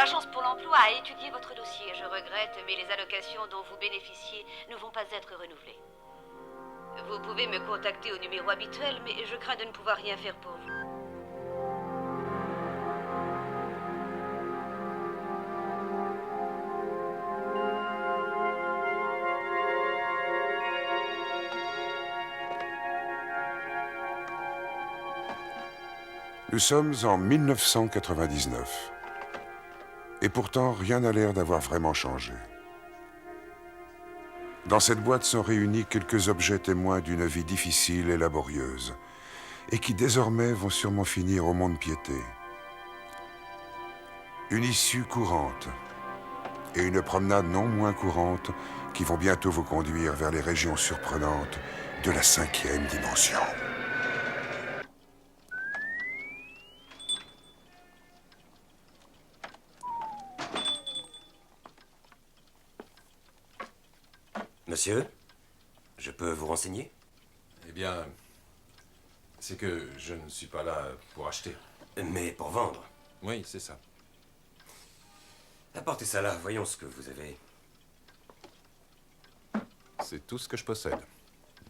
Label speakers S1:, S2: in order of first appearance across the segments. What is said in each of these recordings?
S1: l'Agence pour l'emploi a étudié votre dossier. Je regrette, mais les allocations dont vous bénéficiez ne vont pas être renouvelées. Vous pouvez me contacter au numéro habituel, mais je crains de ne pouvoir rien faire pour vous.
S2: Nous sommes en 1999. Et pourtant, rien n'a l'air d'avoir vraiment changé. Dans cette boîte sont réunis quelques objets témoins d'une vie difficile et laborieuse, et qui désormais vont sûrement finir au mont-de-piété. Une issue courante, et une promenade non moins courante qui vont bientôt vous conduire vers les régions surprenantes de la 5e dimension.
S3: Monsieur, je peux vous renseigner?
S4: Eh bien, c'est que je ne suis pas là pour acheter.
S3: Mais pour vendre?
S4: Oui, c'est ça.
S3: Apportez ça là, voyons ce que vous avez.
S4: C'est tout ce que je possède.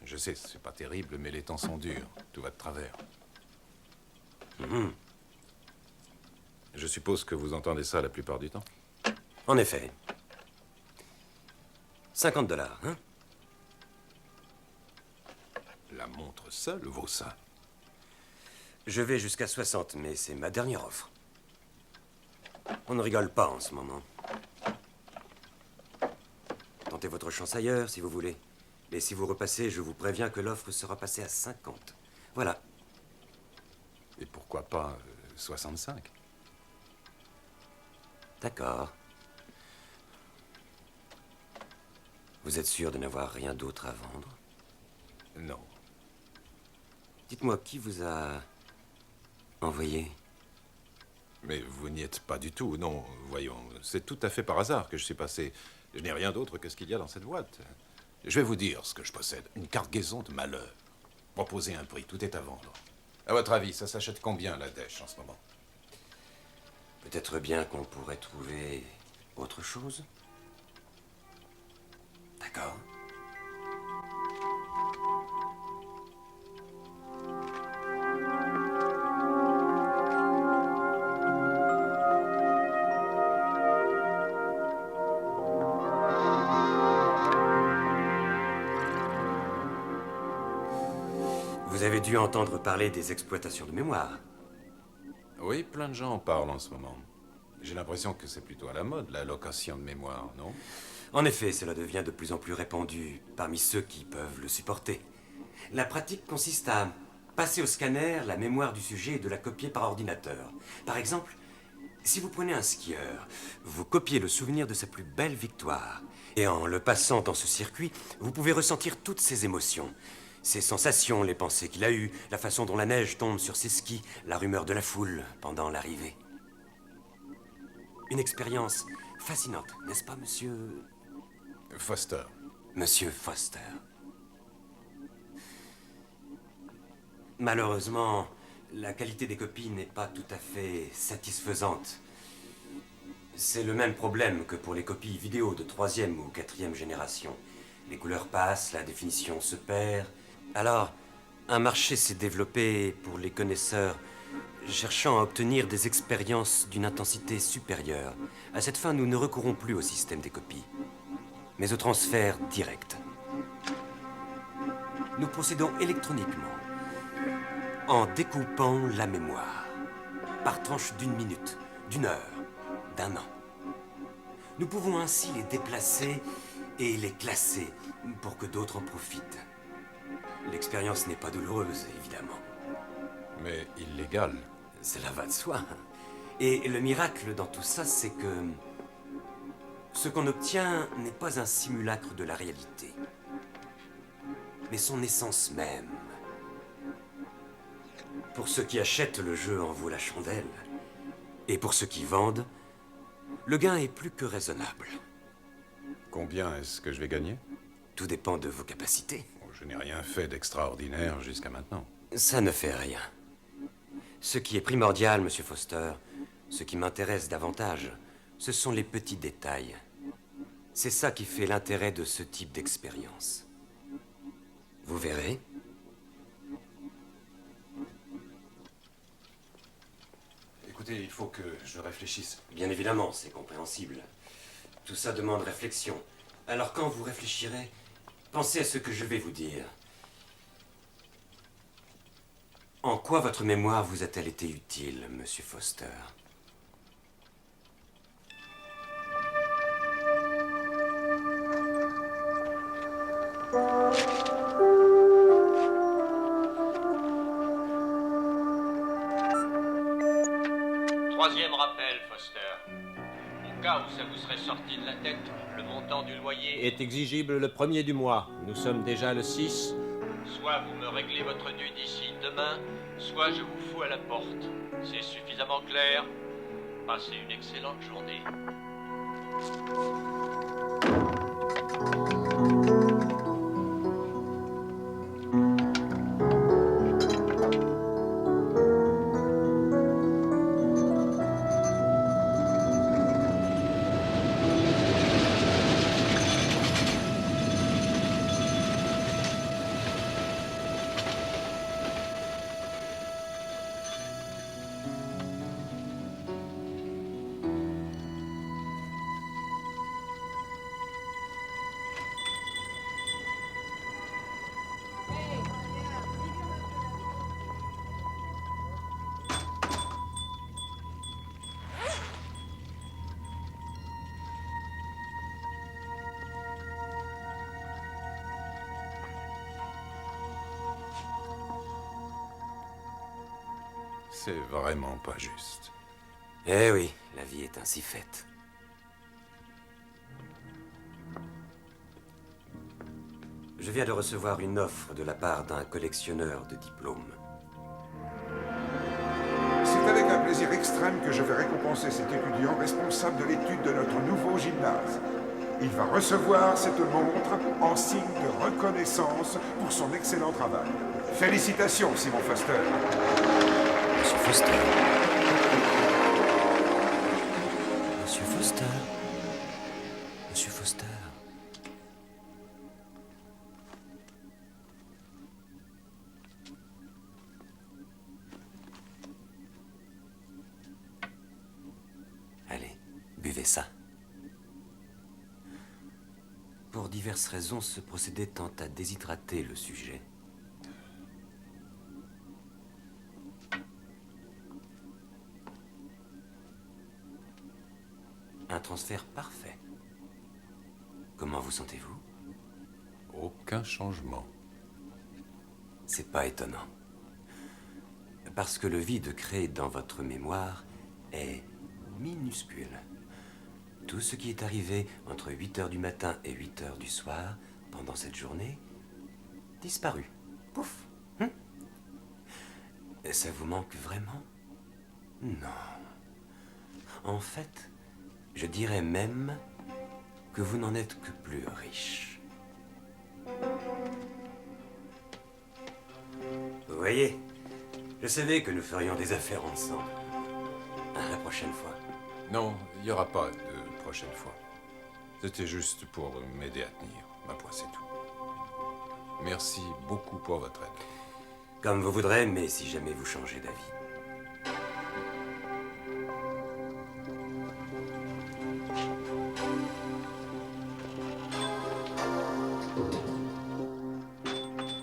S4: Je sais, c'est pas terrible, mais les temps sont durs. Tout va de travers. Je suppose que vous entendez ça la plupart du temps.
S3: En effet. 50 $, hein?
S4: La montre seule vaut ça.
S3: Je vais jusqu'à 60, mais c'est ma dernière offre. On ne rigole pas en ce moment. Tentez votre chance ailleurs, si vous voulez. Et si vous repassez, je vous préviens que l'offre sera passée à 50. Voilà.
S4: Et pourquoi pas 65?
S3: D'accord. Vous êtes sûr de n'avoir rien d'autre à vendre?
S4: Non.
S3: Dites-moi, qui vous a envoyé?
S4: Mais vous n'y êtes pas du tout, non. Voyons, c'est tout à fait par hasard que je suis passé. Je n'ai rien d'autre que ce qu'il y a dans cette boîte. Je vais vous dire ce que je possède. Une cargaison de malheur. Proposez un prix, tout est à vendre. À votre avis, ça s'achète combien, la dèche, en ce moment?
S3: Peut-être bien qu'on pourrait trouver autre chose? D'accord. Vous avez dû entendre parler des exploitations de mémoire.
S4: Oui, plein de gens en parlent en ce moment. J'ai l'impression que c'est plutôt à la mode, la location de mémoire, non?
S3: En effet, cela devient de plus en plus répandu parmi ceux qui peuvent le supporter. La pratique consiste à passer au scanner la mémoire du sujet et de la copier par ordinateur. Par exemple, si vous prenez un skieur, vous copiez le souvenir de sa plus belle victoire. Et en le passant dans ce circuit, vous pouvez ressentir toutes ses émotions. Ses sensations, les pensées qu'il a eues, la façon dont la neige tombe sur ses skis, la rumeur de la foule pendant l'arrivée. Une expérience fascinante, n'est-ce pas, monsieur...
S4: Foster.
S3: Monsieur Foster. Malheureusement, la qualité des copies n'est pas tout à fait satisfaisante. C'est le même problème que pour les copies vidéo de 3e ou 4e génération. Les couleurs passent, la définition se perd. Alors, un marché s'est développé pour les connaisseurs cherchant à obtenir des expériences d'une intensité supérieure. À cette fin, nous ne recourons plus au système des copies, mais au transfert direct. Nous procédons électroniquement, en découpant la mémoire, par tranche d'1 minute, d'1 heure, d'1 an. Nous pouvons ainsi les déplacer et les classer pour que d'autres en profitent. L'expérience n'est pas douloureuse, évidemment.
S4: Mais illégale.
S3: Cela va de soi. Et le miracle dans tout ça, c'est que ce qu'on obtient n'est pas un simulacre de la réalité, mais son essence même. Pour ceux qui achètent, le jeu en vaut la chandelle. Et pour ceux qui vendent, le gain est plus que raisonnable.
S4: Combien est-ce que je vais gagner?
S3: Tout dépend de vos capacités.
S4: Bon, je n'ai rien fait d'extraordinaire jusqu'à maintenant.
S3: Ça ne fait rien. Ce qui est primordial, monsieur Foster, ce qui m'intéresse davantage, Ce sont les petits détails. C'est ça qui fait l'intérêt de ce type d'expérience. Vous verrez.
S4: Écoutez, il faut que je réfléchisse.
S3: Bien évidemment, c'est compréhensible. Tout ça demande réflexion. Alors quand vous réfléchirez, pensez à ce que je vais vous dire. En quoi votre mémoire vous a-t-elle été utile, Monsieur Foster?
S5: Troisième rappel, Foster. Au cas où ça vous serait sorti de la tête, le montant du loyer
S6: Est exigible le 1er du mois. Nous sommes déjà le 6.
S5: soit vous me réglez votre dû d'ici demain, soit je vous fous à la porte. C'est suffisamment clair? Passez une excellente journée.
S4: C'est vraiment pas juste.
S3: Eh oui, la vie est ainsi faite. Je viens de recevoir une offre de la part d'un collectionneur de diplômes.
S2: C'est avec un plaisir extrême que je vais récompenser cet étudiant responsable de l'étude de notre nouveau gymnase. Il va recevoir cette montre en signe de reconnaissance pour son excellent travail. Félicitations, Simon Foster.
S3: Monsieur Foster. Monsieur Foster. Monsieur Foster. Allez, buvez ça. Pour diverses raisons, ce procédé tend à déshydrater le sujet. Un transfert parfait. Comment vous sentez-vous?
S4: Aucun changement.
S3: C'est pas étonnant. Parce que le vide créé dans votre mémoire est minuscule. Tout ce qui est arrivé entre 8 heures du matin et 8 heures du soir, pendant cette journée, disparu. Pouf. Et ça vous manque vraiment? Non. En fait, je dirais même que vous n'en êtes que plus riche. Vous voyez, je savais que nous ferions des affaires ensemble. À la prochaine fois.
S4: Non, il n'y aura pas de prochaine fois. C'était juste pour m'aider à tenir. Ma foi, c'est tout. Merci beaucoup pour votre aide.
S3: Comme vous voudrez, mais si jamais vous changez d'avis.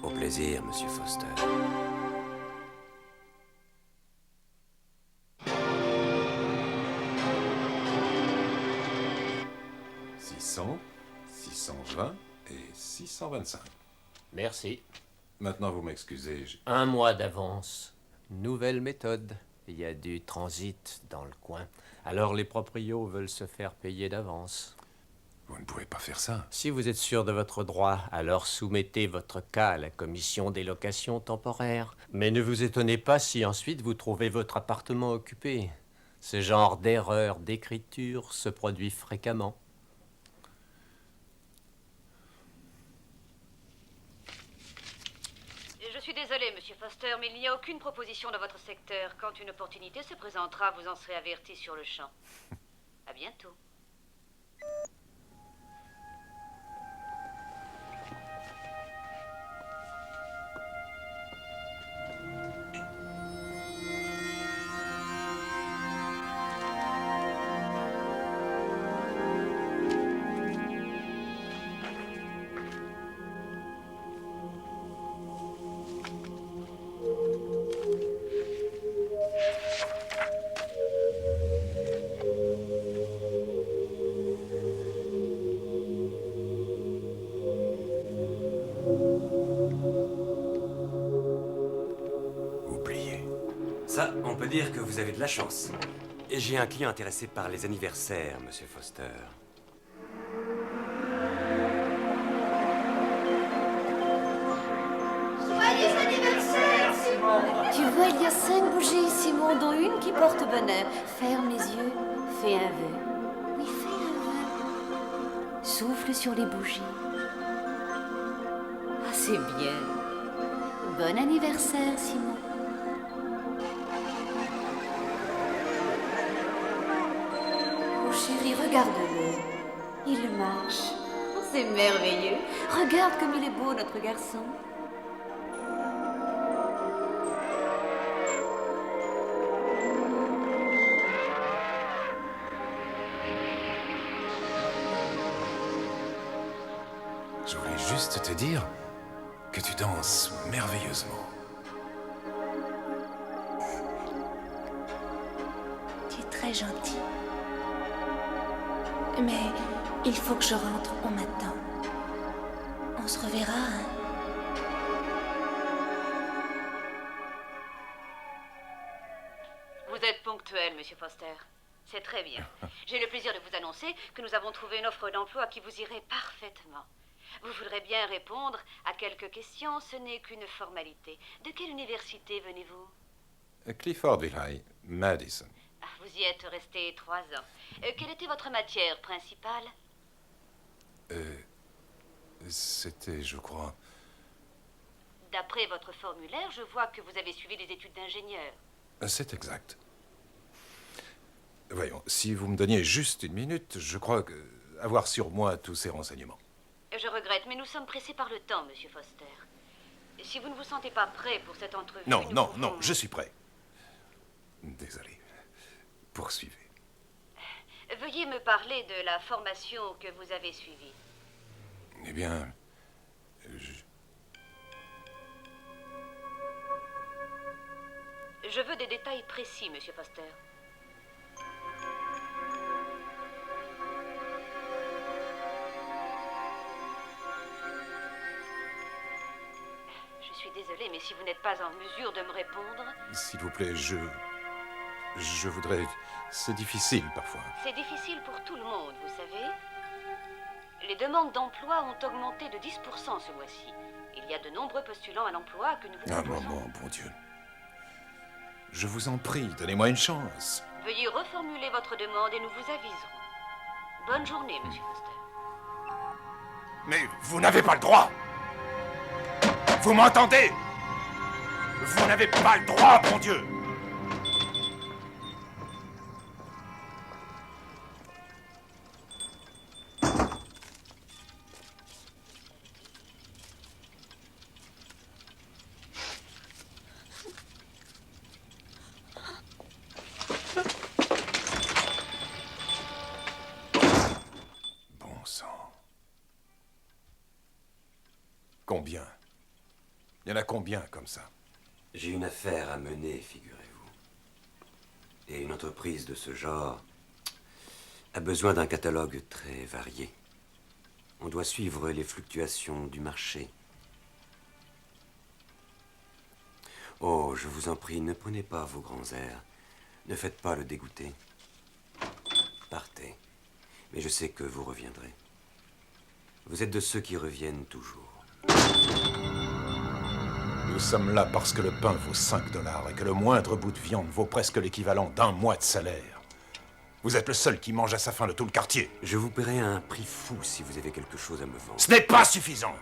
S3: Au plaisir, Monsieur Foster.
S4: 600, 620 et 625.
S6: Merci.
S4: Maintenant, vous m'excusez,
S6: 1 mois d'avance. Nouvelle méthode. Il y a du transit dans le coin. Alors les proprios veulent se faire payer d'avance.
S4: vous ne pouvez pas faire ça.
S6: Si vous êtes sûr de votre droit, alors soumettez votre cas à la commission des locations temporaires. Mais ne vous étonnez pas si ensuite vous trouvez votre appartement occupé. Ce genre d'erreur d'écriture se produit fréquemment.
S1: Je suis désolée, Monsieur Foster, mais il n'y a aucune proposition dans votre secteur. Quand une opportunité se présentera, vous en serez averti sur le champ. À bientôt.
S3: Ça, on peut dire que vous avez de la chance. Et j'ai un client intéressé par les anniversaires, Monsieur Foster.
S1: Joyeux anniversaire, Simon! Tu vois, il y a 5 bougies, Simon, dont une qui porte bonheur. Ferme les yeux, fais un vœu. Oui, fais un vœu. Souffle sur les bougies. Ah, c'est bien. Bon anniversaire, Simon. Oh, chérie, regarde-le. Il marche. Oh, c'est merveilleux. Regarde comme il est beau, notre garçon.
S4: Je voulais juste te dire que tu danses merveilleusement.
S7: Tu es très gentil. Mais il faut que je rentre, on m'attend. On se reverra, hein?
S1: Vous êtes ponctuel, Monsieur Foster. C'est très bien. J'ai le plaisir de vous annoncer que nous avons trouvé une offre d'emploi qui vous irait parfaitement. Vous voudrez bien répondre à quelques questions, ce n'est qu'une formalité. De quelle université venez-vous?
S4: Cliffordville High, Madison.
S1: Ah, vous y êtes resté 3 ans. Quelle était votre matière principale?
S4: C'était, je crois...
S1: D'après votre formulaire, je vois que vous avez suivi des études d'ingénieur.
S4: C'est exact. Voyons, si vous me donniez juste une minute, je crois avoir sur moi tous ces renseignements.
S1: Je regrette, mais nous sommes pressés par le temps, Monsieur Foster. Si vous ne vous sentez pas prêt pour cette entrevue...
S4: Non,
S1: nous
S4: non,
S1: pouvons-
S4: non, je suis prêt. Désolé. Poursuivez.
S1: Veuillez me parler de la formation que vous avez suivie.
S4: Eh bien,
S1: Je veux des détails précis, Monsieur Foster. Je suis désolée, mais si vous n'êtes pas en mesure de me répondre...
S4: s'il vous plaît, je voudrais... C'est difficile parfois.
S1: C'est difficile pour tout le monde, vous savez. Les demandes d'emploi ont augmenté de 10% ce mois-ci. Il y a de nombreux postulants à l'emploi que nous vous
S4: Un
S1: proposons.
S4: moment, bon Dieu. Je vous en prie, donnez-moi une chance.
S1: Veuillez reformuler votre demande et nous vous aviserons. Bonne journée, Monsieur Foster.
S4: Mais vous n'avez pas le droit! Vous m'entendez? Vous n'avez pas le droit, bon Dieu! Bon sang. Combien? Il y en a combien comme ça?
S3: J'ai une affaire à mener, figurez-vous. Et une entreprise de ce genre a besoin d'un catalogue très varié. On doit suivre les fluctuations du marché. Oh, je vous en prie, ne prenez pas vos grands airs. Ne faites pas le dégoûté. Partez. Mais je sais que vous reviendrez. Vous êtes de ceux qui reviennent toujours.
S4: Nous sommes là parce que le pain vaut 5 $ et que le moindre bout de viande vaut presque l'équivalent d'1 mois de salaire. Vous êtes le seul qui mange à sa faim de tout le quartier.
S3: Je vous paierai un prix fou si vous avez quelque chose à me vendre.
S4: Ce n'est pas suffisant.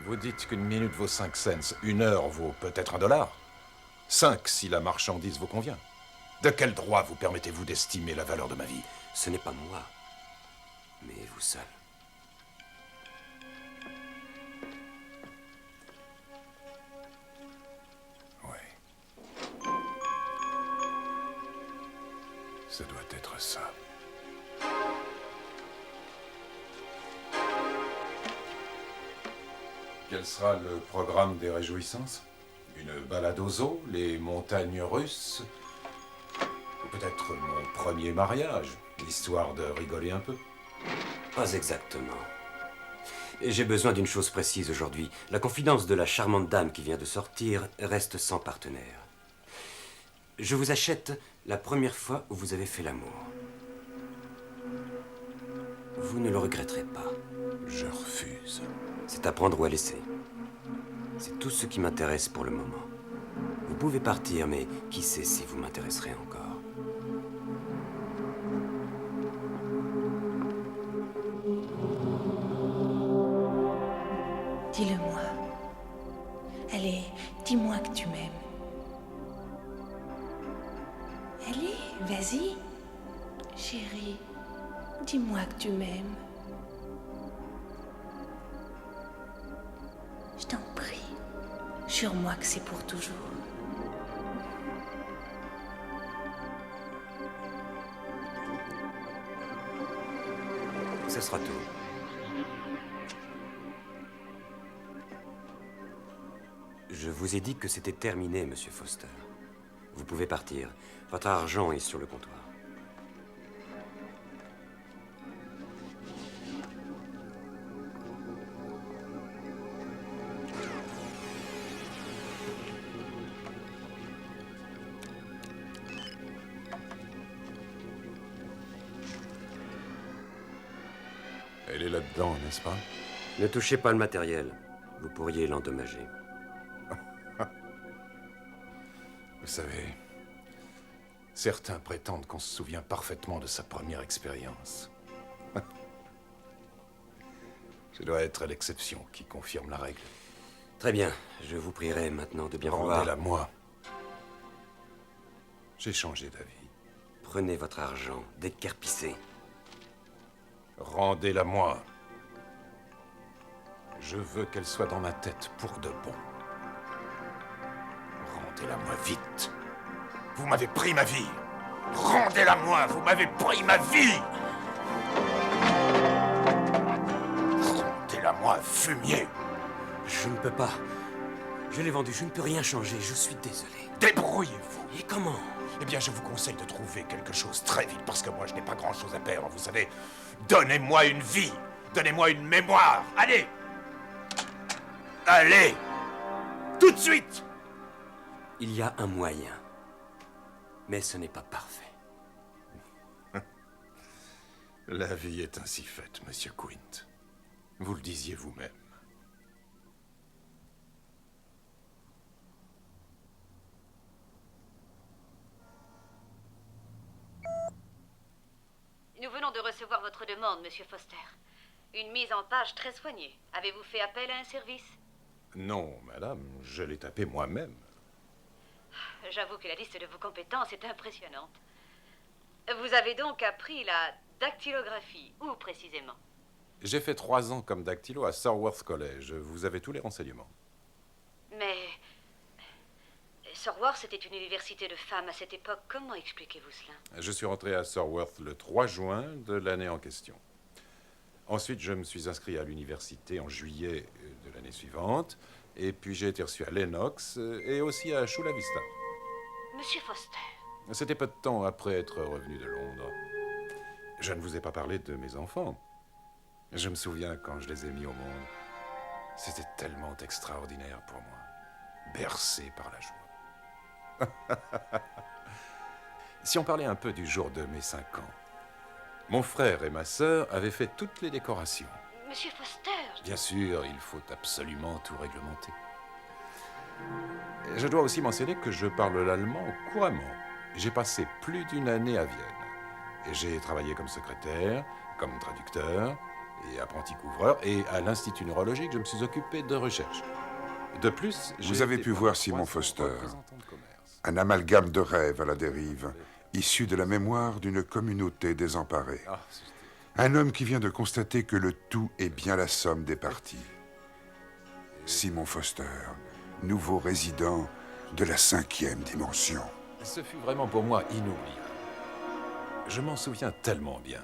S4: Vous dites qu'une minute vaut 5 cents, 1 heure vaut peut-être $1. 5 si la marchandise vous convient. De quel droit vous permettez-vous d'estimer la valeur de ma vie?
S3: ce n'est pas moi, mais vous seul.
S2: Oui. Ça doit être ça. Quel sera le programme des réjouissances? Une balade aux eaux, les montagnes russes? Ou peut-être mon premier mariage, histoire de rigoler un peu?
S3: Pas exactement. Et j'ai besoin d'une chose précise aujourd'hui. La confidence de la charmante dame qui vient de sortir reste sans partenaire. Je vous achète la première fois où vous avez fait l'amour. Vous ne le regretterez pas.
S2: Je refuse.
S3: C'est à prendre ou à laisser. C'est tout ce qui m'intéresse pour le moment. Vous pouvez partir, mais qui sait si vous m'intéresserez encore.
S7: Dis-le-moi. Allez, dis-moi que tu m'aimes. Allez, vas-y. Chérie, dis-moi que tu m'aimes. Je t'en prie. Jure-moi que c'est pour toujours.
S3: Ce sera tout. Je vous ai dit que c'était terminé, Monsieur Foster. Vous pouvez partir. Votre argent est sur le comptoir.
S2: Elle est là-dedans, n'est-ce pas?
S3: Ne touchez pas le matériel. Vous pourriez l'endommager.
S2: Vous savez, certains prétendent qu'on se souvient parfaitement de sa première expérience. Je dois être l'exception qui confirme la règle.
S3: Très bien. Je vous prierai maintenant de bien vouloir...
S2: Rendez-la moi. J'ai changé d'avis.
S3: Prenez votre argent, décarpissez.
S2: Rendez-la moi. Je veux qu'elle soit dans ma tête pour de bon. Rendez-la moi vite. Vous m'avez pris ma vie. Rendez-la moi, vous m'avez pris ma vie. Rendez-la moi, fumier.
S3: Je ne peux pas. Je l'ai vendu, je ne peux rien changer, je suis désolé.
S2: Débrouillez-vous.
S3: Et comment?
S2: Eh bien, je vous conseille de trouver quelque chose très vite, parce que moi, je n'ai pas grand-chose à perdre, vous savez. Donnez-moi une vie. Donnez-moi une mémoire. Allez. Allez. Tout de suite.
S3: Il y a un moyen. Mais ce n'est pas parfait.
S2: La vie est ainsi faite, Monsieur Quint. Vous le disiez vous-même.
S1: Nous venons de recevoir votre demande, Monsieur Foster. Une mise en page très soignée. Avez-vous fait appel à un service?
S2: Non, madame, je l'ai tapé moi-même.
S1: J'avoue que la liste de vos compétences est impressionnante. Vous avez donc appris la dactylographie. Où précisément?
S2: J'ai fait 3 ans comme dactylo à Sorworth College. Vous avez tous les renseignements.
S1: Mais... Sorworth, c'était une université de femmes à cette époque. Comment expliquez-vous cela?
S2: Je suis rentré à Sorworth le 3 juin de l'année en question. Ensuite, je me suis inscrit à l'université en juillet de l'année suivante. Et puis j'ai été reçu à Lennox et aussi à Chula Vista.
S1: Monsieur Foster.
S2: C'était peu de temps après être revenu de Londres. Je ne vous ai pas parlé de mes enfants. Je me souviens quand je les ai mis au monde. C'était tellement extraordinaire pour moi. Bercé par la joie. Si on parlait un peu du jour de mes 5 ans. Mon frère et ma sœur avaient fait toutes les décorations.
S1: Monsieur Foster.
S2: Bien sûr, il faut absolument tout réglementer. Je dois aussi mentionner que je parle l'allemand couramment. J'ai passé plus d'1 année à Vienne. Et j'ai travaillé comme secrétaire, comme traducteur et apprenti couvreur. Et à l'Institut neurologique, je me suis occupé de recherche. De plus,
S8: Vous avez pu voir Simon Foster, un amalgame de rêve à la dérive,
S2: issu de la mémoire d'une communauté désemparée.
S4: Ah,
S2: Un homme qui vient de constater que le tout est bien la somme des parties. Simon Foster, nouveau résident de la 5e dimension.
S4: ce fut vraiment pour moi inoubliable. Je m'en souviens tellement bien.